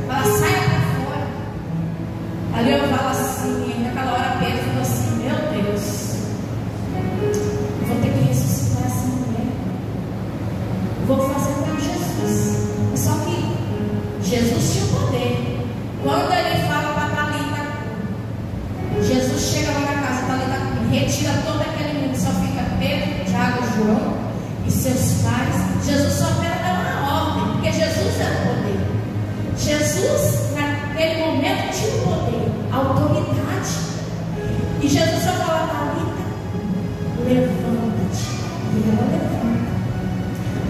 ela sai para fora. Ali eu falo assim, naquela hora Pedro falou assim: meu Deus, vou ter que ressuscitar essa mulher, vou fazer como Jesus. Só que Jesus tinha poder. Quando ele fala para Talita, Jesus chega lá na casa, Talita retira todo aquele mundo, só fica Pedro, Tiago, João e seus pais. Jesus só quer dar uma ordem, porque Jesus é o poder. Jesus naquele momento tinha o poder, a autoridade. E Jesus só fala: Talita, levanta-te. E ela levanta.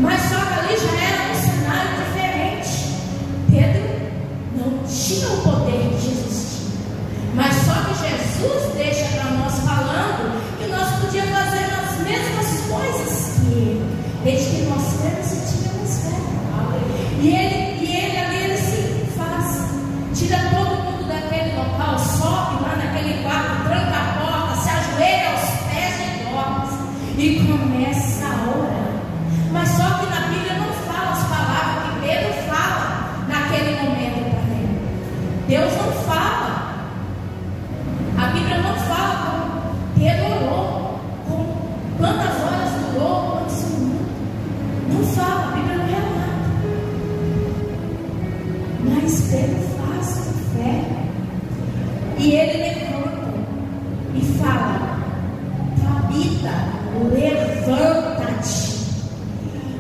Mas só que ali já era um cenário diferente. Pedro não tinha o poder que Jesus tinha. Mas só que Jesus deixa para nós falando que nós podíamos fazer as mesmas coisas que ele, desde que nós cremos e tínhamos fé. E ele ali ele se faz, tira todo mundo daquele local, sobe lá naquele quarto, tranca a porta, se ajoelha aos pés de Dorcas e começa a orar. Mas só que na Bíblia não fala as palavras que Pedro fala naquele momento para ele. Deus não fala. A Bíblia não fala como Pedro orou, quantas horas durou, quantos minutos. Não fala, a Bíblia não relata. Mas Pedro faz com fé. E ele levanta e fala: Tabita, levanta-te.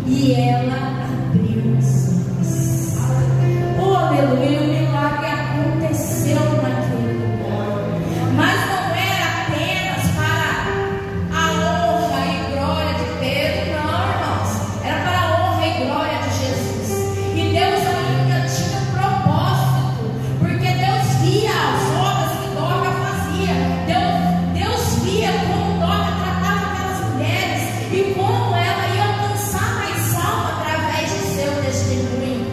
E ela abriu os olhos. Oh, aleluia, o milagre aconteceu naquele lugar. Mas não era apenas para a honra e glória de Pedro, não, irmãos. Era para a honra e glória de Jesus. E Deus ainda tinha um propósito, porque Deus via as obras que Dorcas fazia. Deus via como Dorcas tratava aquelas mulheres e como ela ia alcançar mais alma através de seu testemunho.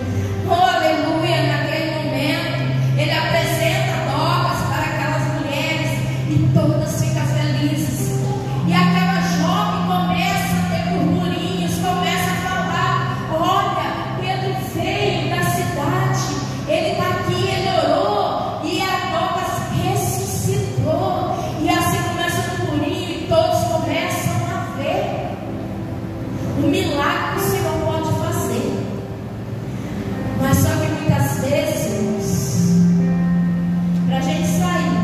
Oh, aleluia, naquele momento ele apresenta Dorcas para aquelas mulheres e todas ficam felizes. E aquela jovem começa a ter murmurinhos, começa a falar: olha, Pedro veio da cidade, ele está aqui, ele orou e a Dorcas ressuscitou. E assim começa o murmurinho e todos começam a ver o milagre que o Senhor pode fazer. Mas só que muitas vezes, irmãos, para a gente sair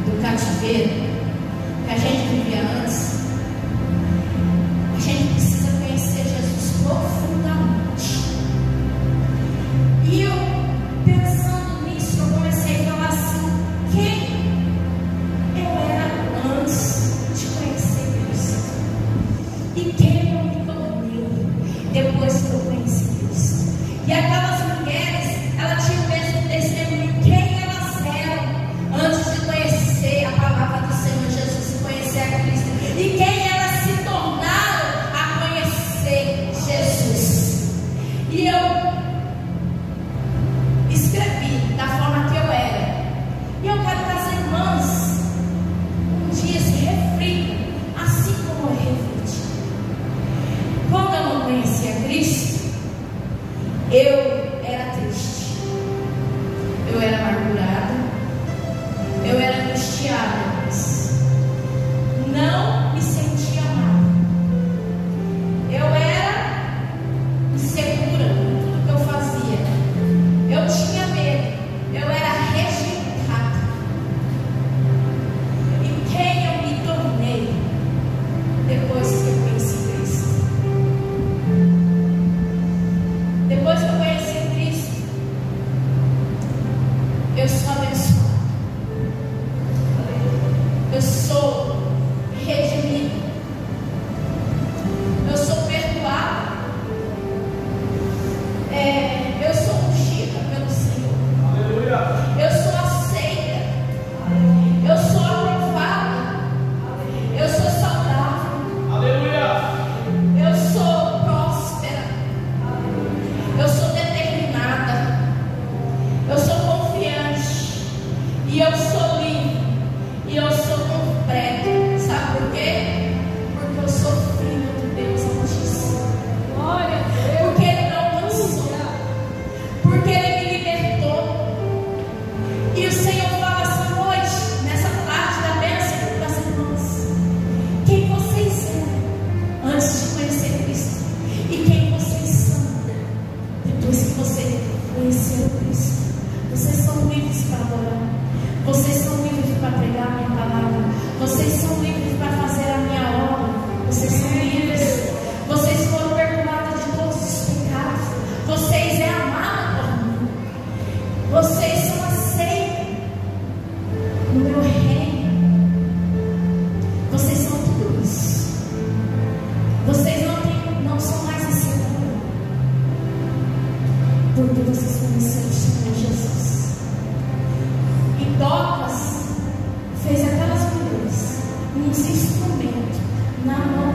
do cativeiro que a gente vivia antes, a gente precisa conhecer Jesus profundamente. E eu, pensando nisso, eu comecei a falar assim: quem eu era antes de conhecer Cristo? E quem eu me tornei depois que eu conheci Cristo? E aquelas mulheres, elas tinham o mesmo testemunho, quem elas eram antes de conhecer a palavra do Senhor Jesus e conhecer a Cristo, e quem elas se tornaram a conhecer Jesus. E eu escrevi da forma que eu era. E eu quero que as irmãs um dia se reflitam, assim como eu refleti. Quando eu não conhecia Cristo, eu era triste, eu era amargurada, eu era angustiada, não me sentia amada, eu era insegura em tudo que eu fazia, eu tinha medo, eu era rejeitada. E quem eu me tornei depois que eu conheci Cristo? Depois que eu conheci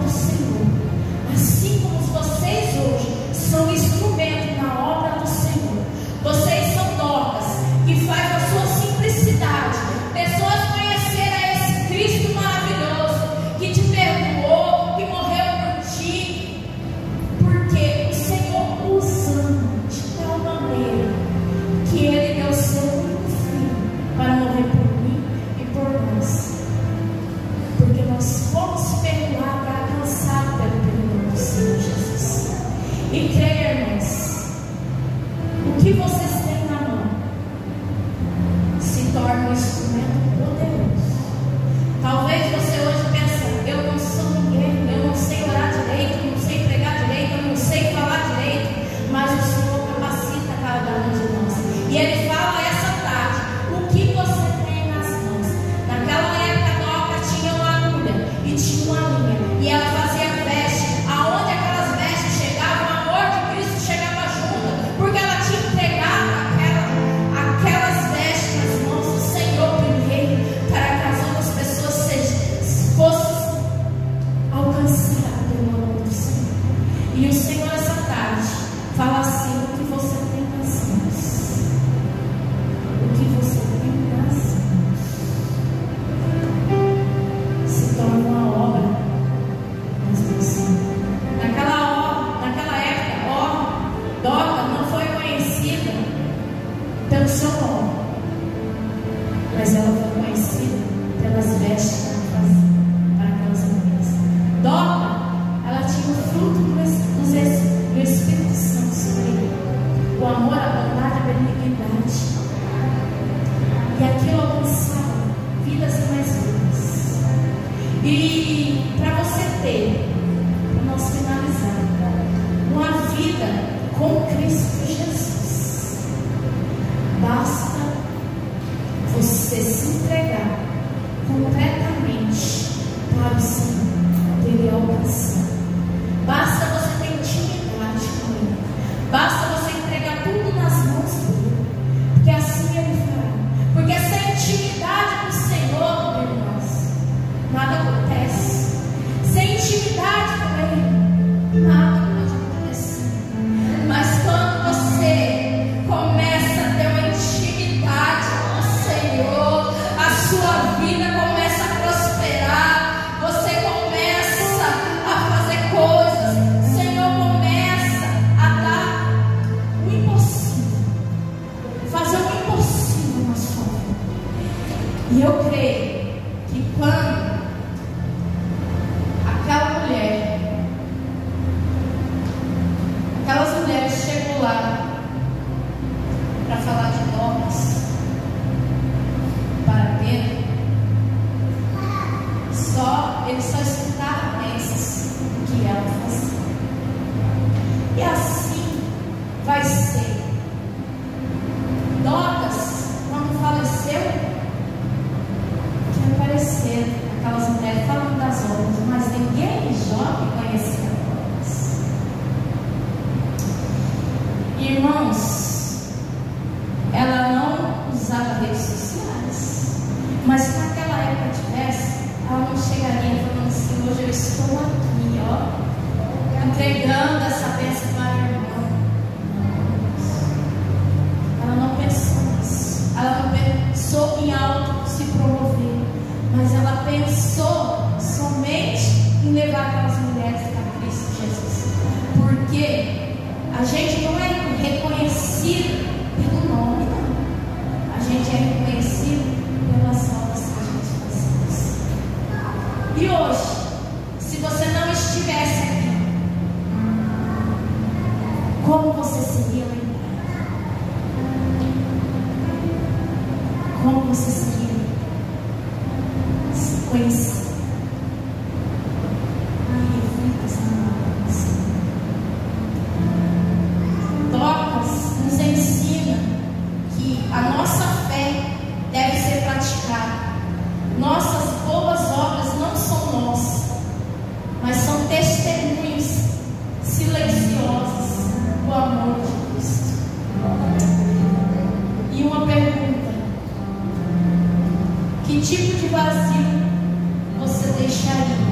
do Senhor. Assim como vocês hoje são instrumento na obra do Senhor. Vocês são Dorcas, que faz a sua simplicidade pessoas conhecerem esse Cristo maravilhoso, que te perdoou, que morreu por ti, porque o Senhor usa de tal maneira que Ele deu o seu único filho para morrer por mim e por nós, porque nós fomos perdoados e alcançados pelo perdão do Senhor Jesus. E creia, irmãos, o que vocês têm na mão se torna um instrumento poderoso. Talvez você hoje pense: eu não sou ninguém, eu não sei orar direito, eu não sei pregar direito, eu não sei falar direito, mas o Senhor capacita cada um de nós. E Ele fala essa tarde: o que você tem nas mãos? Naquela época, a Dorca tinha uma agulha e tinha uma linha, e ela fazia veste. Aonde aquelas vestes chegavam, o amor de Cristo chegava junto, porque ela tinha entregado aquelas vestes nas mãos do Senhor primeiro, para que as outras pessoas fossem alcançadas pelo amor do Senhor. E o Senhor, essa tarde, fala assim: o que você tem nas mãos? O que você tem nas mãos se torna uma obra nas mãos do Senhor. Naquela época, Dorca não foi conhecida pelo seu nome, mas ela foi conhecida pelas vestes que ela fazia para aquelas mulheres. Dorca, ela tinha o fruto do Espírito Santo sobre ela: o amor, a bondade, a benignidade. E aquilo alcançava vidas e mais vidas. E para você ter, para nós finalizar, uma vida com Cristo Jesus, basta você se entregar completamente para o Senhor, para Ele alcançar. Basta você ter intimidade com Ele. Basta você entregar tudo nas mãos dele, porque assim Ele fará. Porque sem intimidade com o Senhor, irmãos, nada acontece. Sem intimidade com Ele, nada pode acontecer. Mas quando você começa a ter uma intimidade com o Senhor, a sua vida começa a prosperar, você começa a fazer coisas, o Senhor começa a dar o impossível, fazer o impossível na sua vida. E eu creio que quando aquelas mulheres chegou lá para falar de Dorcas para Pedro, eles só escutaram bênçãos que ela fazia. E assim vai ser. Dorcas, quando faleceu, que apareceram aquelas mulheres falando das obras, mas ninguém em Jope conhecia Dorcas. Irmãos, ela não usava redes sociais, mas se naquela época tivesse, ela não chegaria falando assim: hoje eu estou aqui, ó, entregando essa bênção para a irmã. Ela não pensou nisso. Ela não pensou em algo se promover, mas ela pensou somente em levar aquelas mulheres para Cristo Jesus. Porque a gente não é reconhecido pelo nome, não. A gente é reconhecido pelas obras que a gente faz. E hoje, se você não estivesse aqui, como você seria lembrado? Como você seria conhecido? Dorcas nos ensina que a nossa fé deve ser praticada. Nossas boas obras não são nossas, mas são testemunhos silenciosos do amor de Cristo. E uma pergunta: que tipo de vazio você deixaria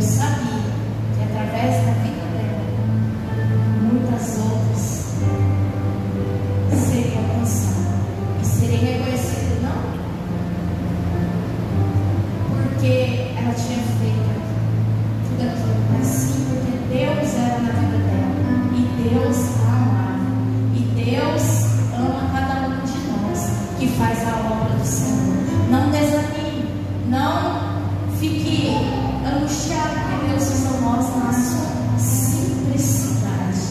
sabia que através da vida dela, muitas outras seriam alcançadas e seriam reconhecidas, não porque ela tinha feito tudo aquilo, mas sim porque Deus era na vida dela e Deus a amava e Deus ama cada um de nós que faz a obra do Senhor. Não desanime, não fique angustiado, porque Deus usa nós na sua simplicidade.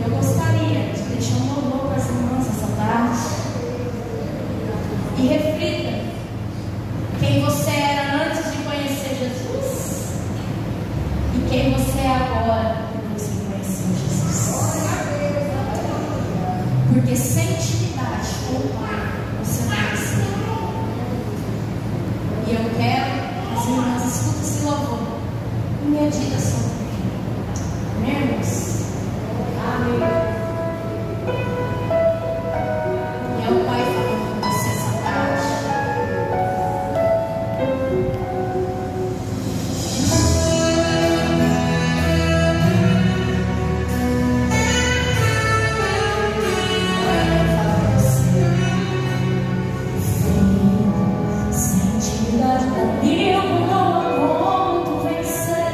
Eu gostaria de deixar um louvor para as irmãs essa tarde e reflita quem você era antes de conhecer Jesus e quem você é agora depois de conhecer Jesus. Porque sem intimidade com o Pai você não vai ser. E eu quero que as irmãs escutem esse louvor e medita sobre ele. Amém, irmãos? Amém. E é o Pai falando com você essa tarde. Sem intimidade comigo não há como tu vencer.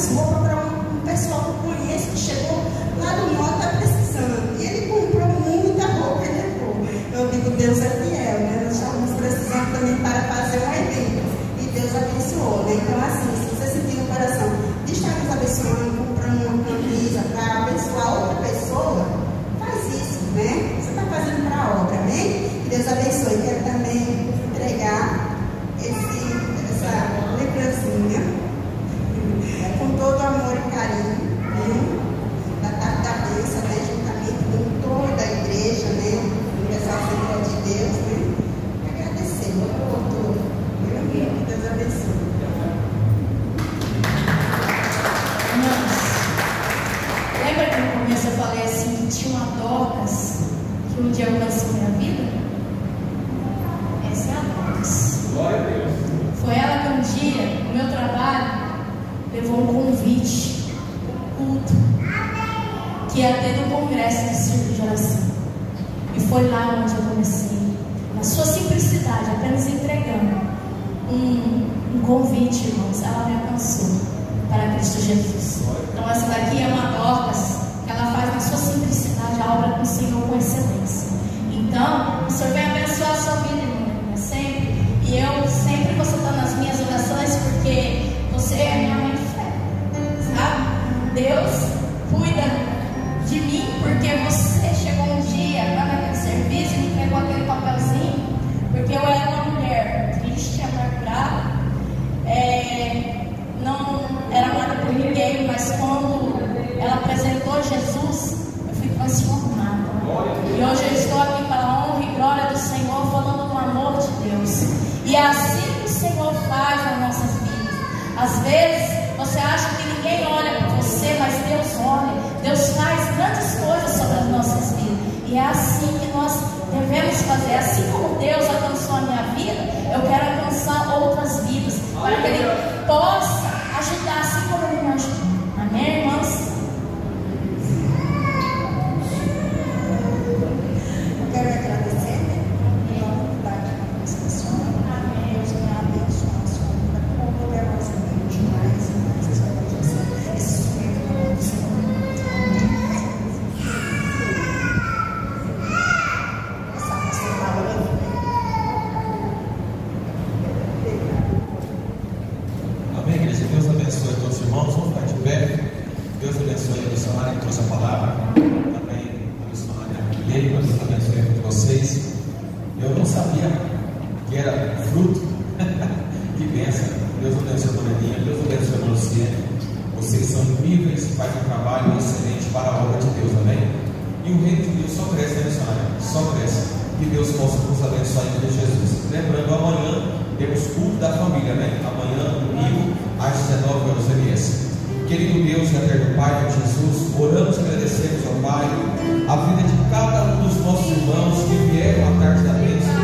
umas roupas para um pessoal que eu conheço que chegou lá do norte, está precisando. E ele comprou muita roupa e levou. Eu digo, Deus é fiel, né? Nós estamos precisando também para fazer um evento. E Deus abençoou, né? Então, assim, se você sentir no coração de estar nos abençoando, comprando uma camisa para abençoar outra pessoa, faz isso, né? Você está fazendo para a obra, amém? Que Deus abençoe. Quero também entregar essa lembrancinha com todo amor e carinho, viu? Da tarde da bênção, né? Juntamente com toda a igreja, né? O pessoal Assembleia de Deus, né? Agradecer por tudo, viu? Que Deus abençoe. Lembra que no começo eu falei assim que tinha uma Dorcas que um dia alcançou minha vida? Essa é a Dorcas. Glória a Deus. Foi ela que um dia, no meu trabalho, levou um convite, um culto, que ia ter no congresso de Círculo de Oração. E foi lá onde eu comecei, na sua simplicidade, apenas entregando um convite, irmãos. Ela me alcançou para Cristo Jesus. Então essa daqui é uma Dorcas, que ela faz na sua simplicidade a obra do Senhor com excelência. Então, o Senhor vem abençoar a sua vida, irmã, sempre. E eu sempre vou estar nas minhas orações, porque você é a minha mãe de fé, sabe? Deus cuida de mim, porque você chegou um dia lá naquele serviço e me entregou aquele papelzinho, porque eu era uma mulher triste, amargurada, não era nada por ninguém, mas quando ela apresentou Jesus, eu fui transformada. E hoje eu estou aqui para a honra e glória do Senhor, falando do amor de Deus. E é assim que o Senhor faz nas nossas vidas. Às vezes você acha que ninguém olha para você, mas Deus olha. Deus faz grandes coisas sobre as nossas vidas. E é assim que nós devemos fazer. Assim como Deus alcançou a minha vida, eu quero alcançar outras vidas, para que Ele possa ajudar assim como Ele me ajudou. Amém, irmãos? Eu quero agradecer pela oportunidade de conversar com a senhora. Deus me abençoe a sua vida poderosamente mais e mais. Esse instrumento do nome do Senhor. Essa palavra Amém, igreja? Deus abençoe todos os irmãos. Vamos ficar de pé. Deus abençoe a missionária que trouxe a palavra. Também a missionária Guilherme, Deus abençoe a todos vocês. Eu não sabia que era fruto. Que bênção. Deus abençoe a Moreninha. Deus abençoe a Luciene. Vocês são incríveis, fazem um trabalho excelente para a obra de Deus. Amém? E o reino de Deus só cresce, né, missionária? Só cresce. Que Deus possa nos abençoar em Cristo Jesus. Lembrando, amanhã temos culto da família, né? Amanhã, domingo, às 19 horas MS. Querido Deus e eterno Pai de Jesus, oramos e agradecemos ao Pai a vida de cada um dos nossos irmãos que vieram à tarde da bênção.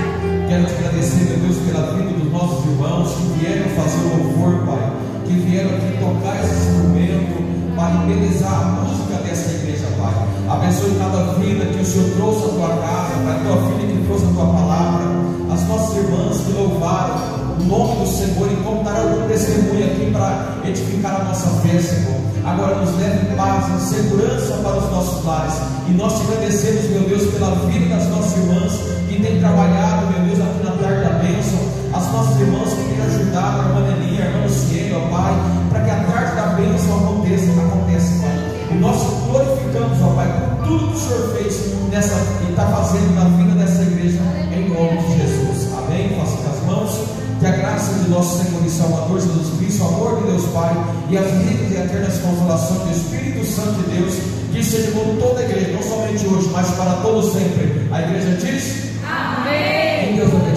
Quero te agradecer, meu Deus, pela vida dos nossos irmãos que vieram fazer o louvor, Pai, que vieram aqui tocar esse instrumento para embelezar a música dessa igreja, Pai. Abençoe cada vida que o Senhor trouxe à tua casa, Pai, a tua filha que trouxe a tua palavra, as nossas irmãs que louvaram o nome do Senhor e contaram algum testemunho aqui para edificar a nossa fé, Senhor. Agora nos leve em paz, em segurança para os nossos lares. E nós te agradecemos, meu Deus, pela vida das nossas irmãs que têm trabalhado, meu Deus, aqui na tarde da bênção. As nossas irmãs que têm ajudado, a irmã Nelinha, a irmã Luciene, ó Pai, para que a tarde da bênção aconteça, Pai. E nós te glorificamos, ó Pai, por tudo que o Senhor fez e está fazendo na vida dessa igreja, em nome de Jesus. Amém? Faça as mãos. Que a graça de nosso Senhor e Salvador Jesus Cristo, o amor de Deus Pai e as ricas e eternas consolações do Espírito Santo de Deus, que seja com toda a igreja, não somente hoje, mas para todos sempre. A igreja diz: Amém. Que Deus abençoe.